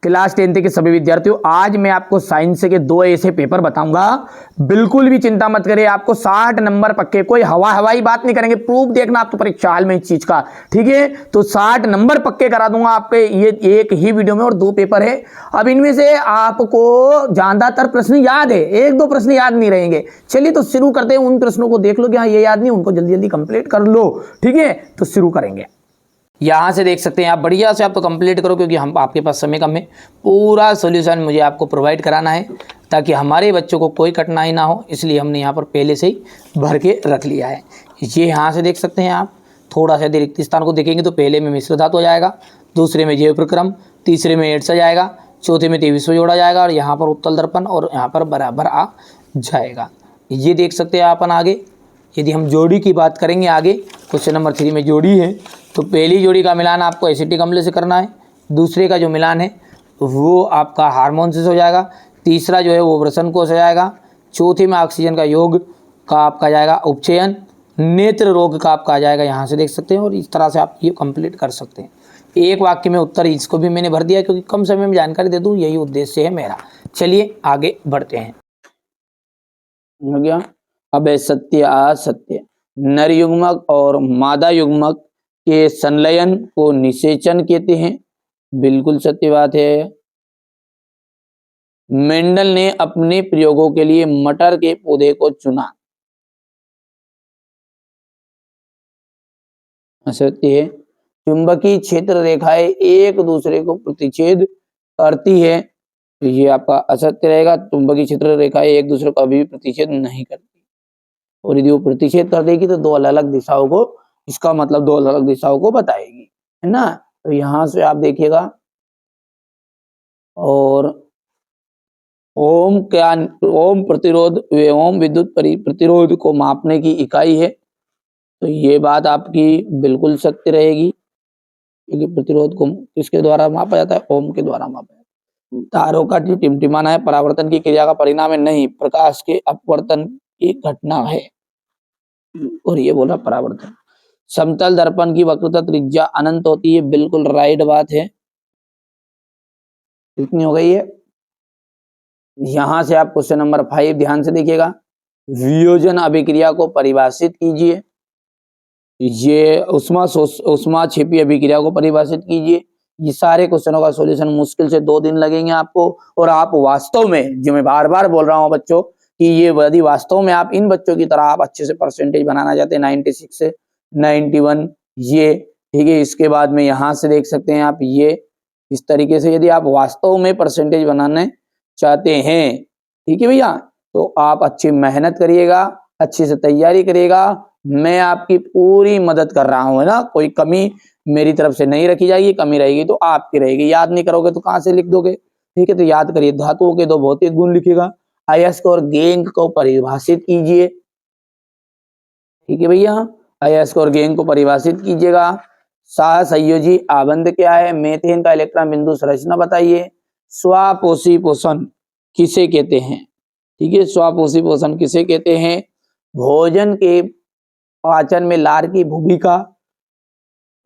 Class 10 के सभी विद्यार्थियों, आज मैं आपको साइंस के दो ऐसे पेपर बताऊंगा। बिल्कुल भी चिंता मत करिए, आपको 60 नंबर पक्के, कोई हवाई बात नहीं करेंगे, प्रूफ देखना आप तो परीक्षा हाल में इस चीज का, ठीक है। तो 60 नंबर पक्के करा दूंगा आपके ये एक ही वीडियो में, और दो पेपर है। अब इनमें से आपको ज्यादातर प्रश्न याद है, एक दो प्रश्न याद नहीं रहेंगे। चलिए तो शुरू करते हैं। उन प्रश्नों को देख लो कि हाँ ये याद नहीं, उनको जल्दी जल्दी कंप्लीट कर लो, ठीक है। तो शुरू करेंगे। यहाँ से देख सकते हैं आप, बढ़िया से आप तो कंप्लीट करो, क्योंकि हम आपके पास समय कम है। पूरा सॉल्यूशन मुझे आपको प्रोवाइड कराना है ताकि हमारे बच्चों को कोई कठिनाई ना हो, इसलिए हमने यहाँ पर पहले से ही भर के रख लिया है। ये यहाँ से देख सकते हैं आप, थोड़ा सा रिक्त स्थान को देखेंगे तो पहले में मिश्र धातु आ जाएगा, दूसरे में जैव प्रक्रम, तीसरे में एड्स आ जाएगा, चौथे में 23वां जोड़ा जाएगा, और यहाँ पर उत्तल दर्पण और यहाँ पर बराबर आ जाएगा। ये देख सकते हैं अपन आगे। यदि हम जोड़ी की बात करेंगे आगे, क्वेश्चन नंबर 3 में जोड़ी है, तो पहली जोड़ी का मिलान आपको एसिटिक अम्ल से करना है, दूसरे का जो मिलान है वो आपका हार्मोन से हो जाएगा, तीसरा जो है वो वृषण कोष हो जाएगा, चौथे में ऑक्सीजन का योग का आपका जाएगा उपचयन, नेत्र रोग का आपका आ जाएगा, यहाँ से देख सकते हैं। और इस तरह से आप ये कंप्लीट कर सकते हैं। एक वाक्य में उत्तर इसको भी मैंने भर दिया, क्योंकि कम समय में जानकारी दे दूँ, यही उद्देश्य है मेरा। चलिए आगे बढ़ते हैं। हो गया। अब है सत्य असत्य। नर युग्मक और मादा युग्मक के संलयन को निषेचन कहते हैं। बिल्कुल सत्य बात है। मेंडल ने अपने प्रयोगों के लिए मटर के पौधे को चुना। असत्य है। चुंबकीय क्षेत्र रेखाएं एक दूसरे को प्रतिच्छेद करती है, तो ये आपका असत्य रहेगा। चुंबकीय क्षेत्र रेखाएं एक दूसरे को अभी भी प्रतिच्छेद नहीं करती, और यदि वो प्रतिच्छेद कर देगी तो दो अलग अलग दिशाओं को, इसका मतलब दो अलग अलग दिशाओं को बताएगी, है ना। तो यहां से आप देखिएगा। और ओम क्या, ओम प्रतिरोध ओम विद्युत प्रतिरोध को मापने की इकाई है, तो ये बात आपकी बिल्कुल सत्य रहेगी, क्योंकि प्रतिरोध को किसके द्वारा मापा जाता है? ओम के द्वारा मापा जाता है। तारों का टिमटिमाना है परावर्तन की क्रिया का परिणाम है, नहीं, प्रकाश के अपवर्तन की घटना है, और ये बोला परावर्तन। समतल दर्पण की वक्रता त्रिज्या अनंत होती है, बिल्कुल राइट बात है। कितनी हो गई है? यहां से आप क्वेश्चन नंबर 5 ध्यान से देखिएगा। वियोजन अभिक्रिया को परिभाषित कीजिए। ये उष्मा क्षेपी अभिक्रिया को परिभाषित कीजिए। ये सारे क्वेश्चनों का सॉल्यूशन मुश्किल से 2 दिन लगेंगे आपको, और आप वास्तव में, जो मैं बार बार बोल रहा हूं बच्चों, कि ये यदि वास्तव में आप इन बच्चों की तरह आप अच्छे से परसेंटेज बनाना चाहते हैं, 96 से 91, ये ठीक है। इसके बाद में यहाँ से देख सकते हैं आप, ये इस तरीके से यदि आप वास्तव में परसेंटेज बनाने चाहते हैं, ठीक है भैया, तो आप अच्छी मेहनत करिएगा, अच्छे से तैयारी करिएगा। मैं आपकी पूरी मदद कर रहा हूं, है ना। कोई कमी मेरी तरफ से नहीं रखी जाएगी, कमी रहेगी तो आपकी रहेगी। याद नहीं करोगे तो कहां से लिख दोगे? ठीक है, तो याद करिए। धातुओं के दो भौतिक गुण लिखिएगा, अयस्क और गेंग को परिभाषित कीजिए, ठीक है भैया। अयस्क और गेंग को परिभाषित कीजिएगा। सहसंयोजी आबंध क्या है? मीथेन का इलेक्ट्रॉन बिंदु संरचना बताइए। स्वापोषी पोषण किसे कहते हैं? ठीक है, स्वापोषी पोषण किसे कहते हैं? भोजन के पाचन में लार की भूमिका।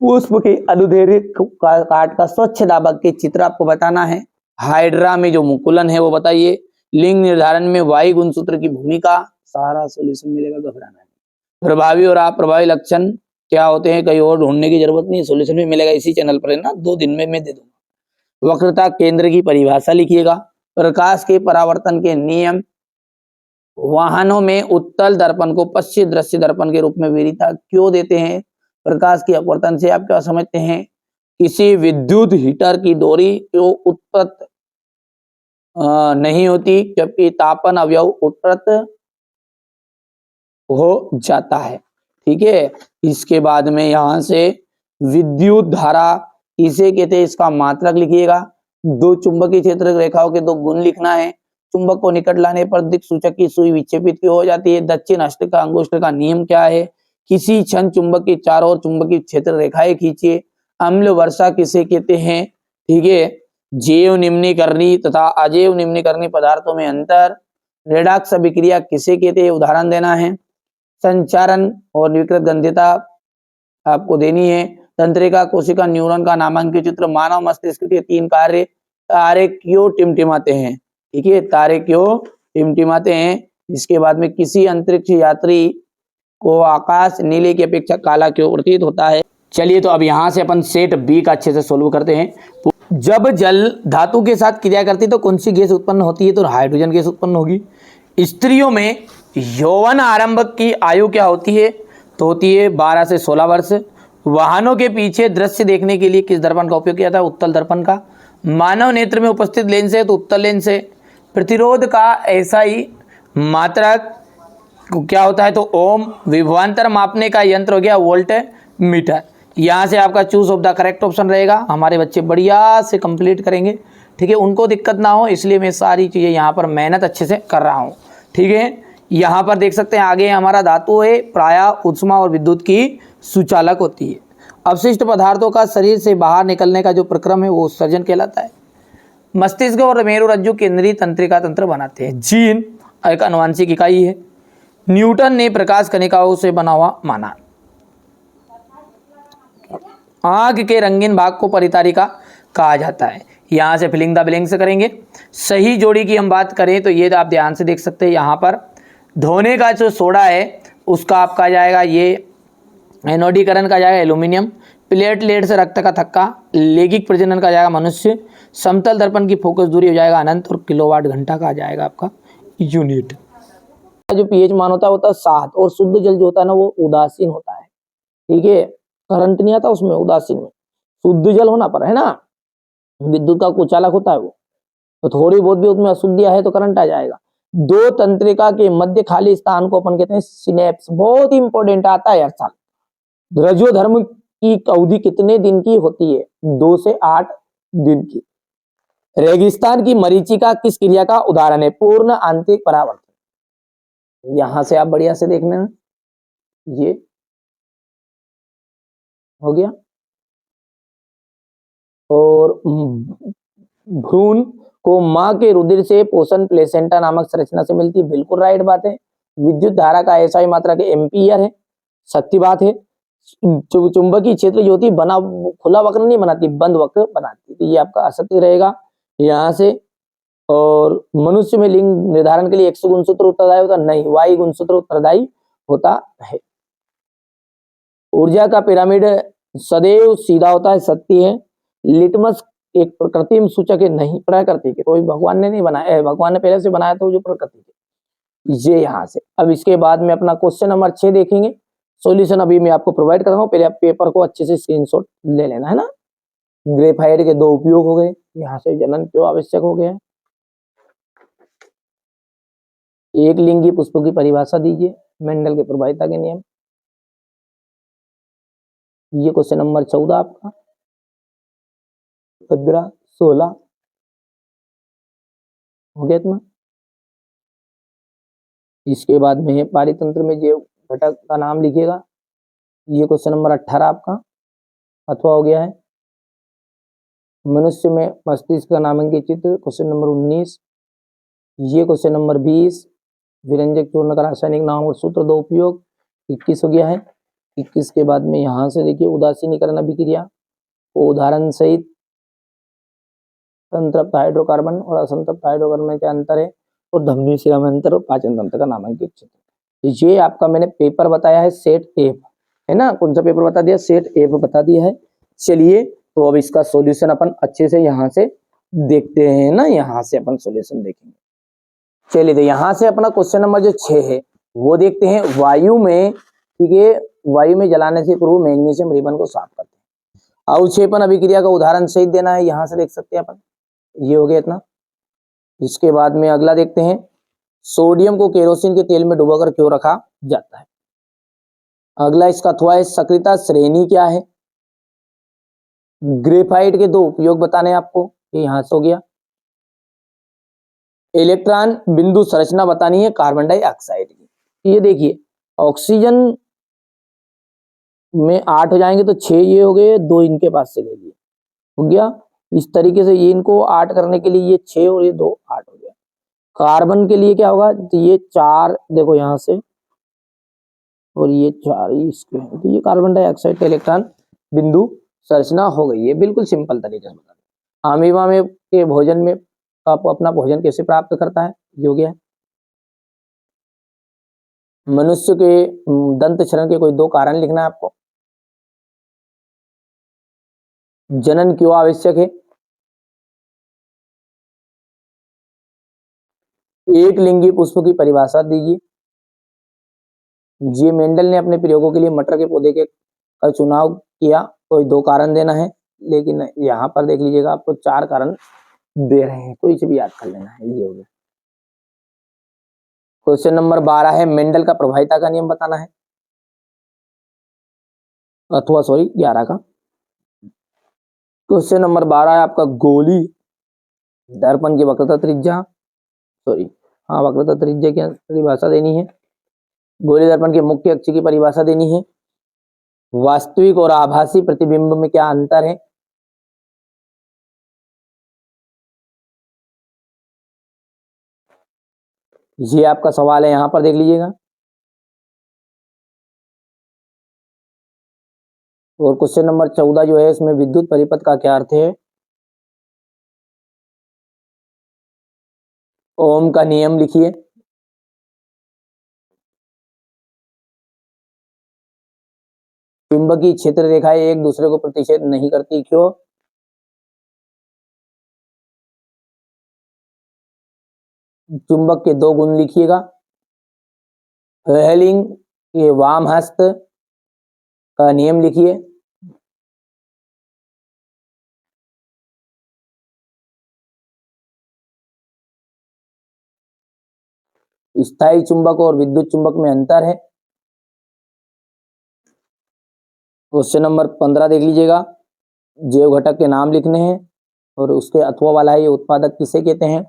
पुष्प के अनुदैर्घ्य काट का स्वच्छ दाबक के चित्र आपको बताना है। हाइड्रा में जो मुकुलन है वो बताइए। लिंग निर्धारण में वायु गुणसूत्र की भूमिका। सारा सॉल्यूशन मिलेगा, घबराना नहीं। प्रभावी और अप्रभावी लक्षण क्या होते हैं? कहीं और ढूंढने की जरूरत नहीं, सॉल्यूशन भी मिलेगा इसी चैनल पर, है ना। 2 दिन में मैं दे दूंगा। वक्रता केंद्र की परिभाषा लिखिएगा। प्रकाश के परावर्तन के नियम। वाहनों में उत्तल दर्पण को पश्चिम दृश्य दर्पण के रूप में वरीयता क्यों देते हैं? प्रकाश के अपवर्तन से आप क्या समझते हैं? किसी विद्युत हीटर की डोरी क्यों उत्पन्न नहीं होती, जबकि तापन अवयव उत्पन्न हो जाता है, ठीक है। इसके बाद में यहां से विद्युत धारा किसे कहते हैं, इसका मात्रक लिखिएगा। 2 चुंबकीय क्षेत्र रेखाओं के 2 गुण लिखना है। चुंबक को निकट लाने पर दिक् सूचक की सुई विक्षेपित क्यों हो जाती है? दक्षिण हस्त का अंगुष्ठ का नियम क्या है? किसी क्षण चुंबक के चारों ओर चुंबकीय क्षेत्र रेखाएं खींचिए। अम्ल वर्षा किसे कहते हैं? ठीक है। जैव निम्नीकरणीय तथा अजैव निम्नीकरणीय पदार्थों में अंतर। रेडॉक्स अभिक्रिया किसे कहते हैं? उदाहरण देना है। संचारण और विकृत गंध्यता आपको देनी है। तंत्रिका, कोशिका, न्यूरॉन का नामांकित चित्र। मानव मस्तिष्क के 3 कार्य। तारे क्यों टिमटिमाते हैं? ठीक है, तारे क्यों टिमटिमाते हैं? इसके बाद में किसी अंतरिक्ष यात्री को आकाश नीले की अपेक्षा काला क्यों प्रतीत होता है? चलिए तो अब यहाँ से अपन सेट बी का अच्छे से सोल्व करते हैं। जब जल धातु के साथ क्रिया करती है तो कौन सी गैस उत्पन्न होती है? तो हाइड्रोजन गैस उत्पन्न होगी। स्त्रियों में यौवन आरंभ की आयु क्या होती है? तो होती है 12 से 16 वर्ष। वाहनों के पीछे दृश्य देखने के लिए किस दर्पण का उपयोग किया था? उत्तल दर्पण का। मानव नेत्र में उपस्थित लेंस है तो उत्तल लेंस है। प्रतिरोध का ऐसा ही मात्रक क्या होता है? तो ओम। विभवांतर मापने का यंत्र हो गया वोल्ट मीटर। यहाँ से आपका choose of the correct option रहेगा। हमारे बच्चे बढ़िया से कंप्लीट करेंगे, ठीक है, उनको दिक्कत ना हो इसलिए मैं सारी चीज़ें यहाँ पर मेहनत अच्छे से कर रहा हूँ, ठीक है। यहाँ पर देख सकते हैं आगे हमारा धातु है, प्रायः ऊष्मा और विद्युत की सुचालक होती है। अवशिष्ट पदार्थों का शरीर से बाहर निकलने का जो प्रक्रम है वो उत्सर्जन कहलाता है। मस्तिष्क और मेरुरज्जु केंद्रीय तंत्रिका तंत्र बनाते हैं। जीन एक आनुवांशिक इकाई है। न्यूटन ने प्रकाश कणिकाओं से बना हुआ माना। आंख के रंगीन भाग को परितारिका कहा जाता है। यहाँ से फिलिंग द ब्लैंक्स करेंगे। सही जोड़ी की हम बात करें तो ये आप ध्यान से देख सकते हैं, यहाँ पर धोने का जो सोडा है उसका आपका जाएगा ये एनोडीकरण का जाएगा एल्यूमिनियम। प्लेटलेट से रक्त का थक्का। लैंगिक प्रजनन का जाएगा मनुष्य। समतल दर्पण की फोकस दूरी हो जाएगा अनंत। और किलोवाट घंटा का जाएगा आपका यूनिट। जो पीएच मान होता है 7 और शुद्ध जल जो होता है ना वो उदासीन होता है, ठीक है। करंट नहीं आता उसमें, उदासीन में शुद्ध जल होना पर है ना, विद्युत का कुचालक होता है वो, तो थोड़ी बहुत भी उसमें अशुद्धियां है तो करंट आ जाएगा। दो तंत्रिका के मध्य खाली स्थान को अपन कहते हैं सिनेप्स। बहुत इंपॉर्टेंट आता है हर साल। रजोधर्म की अवधि कितने दिन की होती है? 2 से 8 दिन की। रेगिस्तान की मरीचिका किस क्रिया का उदाहरण है? पूर्ण आंतरिक परावर्तन। यहां से आप बढ़िया से देखना, ये हो गया। और भ्रूण को मां के रुधिर से पोषण प्लेसेंटा नामक संरचना से मिलती है। बिल्कुल राइट बात है। विद्युत धारा का ऐसा ही मात्रा के एम्पियर है, सत्य बात है। चुंबकीय क्षेत्र जो होती है बना खुला वक्र नहीं बनाती, बंद वक्र बनाती, तो ये आपका असत्य रहेगा यहाँ से। और मनुष्य में लिंग निर्धारण के लिए एक्स गुणसूत्र उत्तरदायी होता नहीं, वाई गुणसूत्र उत्तरदायी होता है। ऊर्जा का पिरामिड सदैव सीधा होता है, सत्य है। लिटमस एक कृत्रिम सूचक है, नहीं प्राकृतिक है, कोई भगवान ने नहीं बनाया, भगवान ने पहले से बनाया तो जो प्राकृतिक है। ये यहाँ से। अब इसके बाद में अपना क्वेश्चन नंबर 6 देखेंगे। सॉल्यूशन अभी मैं आपको प्रोवाइड कर रहा हूँ, पहले आप पेपर को अच्छे से स्क्रीनशॉट ले लेना है ना। ग्रेफाइट के 2 उपयोग हो गए, यहाँ से जनन क्यों आवश्यक हो गया। एक लिंगी पुष्पों की परिभाषा दीजिए, मेंडल के प्रभाविता के नियम। ये क्वेश्चन नंबर 14 आपका। 15 16 हो गया इतना। इसके बाद में पारितंत्र में जैव घटक का नाम लिखिएगा। ये क्वेश्चन नंबर 18 आपका अथवा हो गया है। मनुष्य में मस्तिष्क का नामांकित चित्र क्वेश्चन नंबर 19। ये क्वेश्चन नंबर 20। विरंजक चूर्ण का रासायनिक नाम और सूत्र 2 उपयोग 21 हो गया है। 21 के बाद में यहाँ से देखिए उदासीनीकरण अभिक्रिया को उदाहरण सहित संतृप्त हाइड्रोकार्बन और असंतृप्त हाइड्रोकार्बन में क्या अंतर है और धमनी शिरा में अंतर और पाचन तंत्र का नामांकित चित्र। ये आपका मैंने पेपर बताया है सेट एफ, है ना। कौन सा पेपर बता दिया? सेट एफ बता दिया है। चलिए तो अब इसका सॉल्यूशन अपन अच्छे से यहाँ से देखते हैं ना, यहाँ से अपन सॉल्यूशन देखेंगे। चलिए तो यहाँ से अपना क्वेश्चन नंबर जो 6 है वो देखते हैं। वायु में, ठीक है, वायु में जलाने से पूर्व मैग्नीशियम रिबन को साफ करते हैं। अवक्षेपण अभिक्रिया का उदाहरण सहित देना है, यहाँ से देख सकते हैं अपन। ये हो गया इतना। इसके बाद में अगला देखते हैं, सोडियम को केरोसिन के तेल में डुबाकर क्यों रखा जाता है। अगला इसका अथवा है सक्रियता श्रेणी क्या है। ग्रेफाइट के 2 उपयोग बताने आपको, ये यहां से हो गया। इलेक्ट्रॉन बिंदु संरचना बतानी है कार्बन डाइऑक्साइड की। ये देखिए ऑक्सीजन में 8 हो जाएंगे तो 6 ये हो गए, 2 इनके पास से ले लिए, हो गया। इस तरीके से ये इनको 8 करने के लिए ये 6 और ये 2 8 हो गया। कार्बन के लिए क्या होगा, तो ये 4 देखो यहां से, और ये 4 इसके, तो ये कार्बन डाइऑक्साइड का इलेक्ट्रॉन बिंदु संरचना हो गई है। बिल्कुल सिंपल तरीके से बता। अमीबा में के भोजन में आप अपना भोजन कैसे प्राप्त करता है, ये हो गया। मनुष्य के दंत क्षरण के कोई 2 कारण लिखना है आपको। जनन क्यों आवश्यक है? एक लिंगी पुष्प की परिभाषा दीजिए। जी मेंडल ने अपने प्रयोगों के लिए मटर के पौधे के का चुनाव किया, कोई 2 कारण देना है, लेकिन यहाँ पर देख लीजिएगा आपको 4 कारण दे रहे हैं, कोई से भी याद कर लेना है, ये हो गया। क्वेश्चन नंबर 12 है, मेंडल का प्रभाविता का नियम बताना है, अथवा सॉरी 11 का। क्वेश्चन नंबर 12 है आपका, गोली दर्पण की वक्रता त्रिज्या, सॉरी हाँ वक्रता त्रिज्या की परिभाषा देनी है। गोली दर्पण के मुख्य अक्ष की परिभाषा देनी है। वास्तविक और आभासी प्रतिबिंब में क्या अंतर है? ये आपका सवाल है, यहां पर देख लीजिएगा। और क्वेश्चन नंबर 14 जो है, इसमें विद्युत परिपथ का क्या अर्थ है? ओम का नियम लिखिए। चुंबकीय क्षेत्र रेखाएं एक दूसरे को प्रतिच्छेद नहीं करती, क्यों? चुंबक के 2 गुण लिखिएगा। हेलिंग के वाम हस्त का नियम लिखिए। स्थायी चुंबक और विद्युत चुंबक में अंतर है। क्वेश्चन नंबर 15 देख लीजिएगा। जैव घटक के नाम लिखने हैं और उसके अथवा वाला है, ये उत्पादक किसे कहते हैं?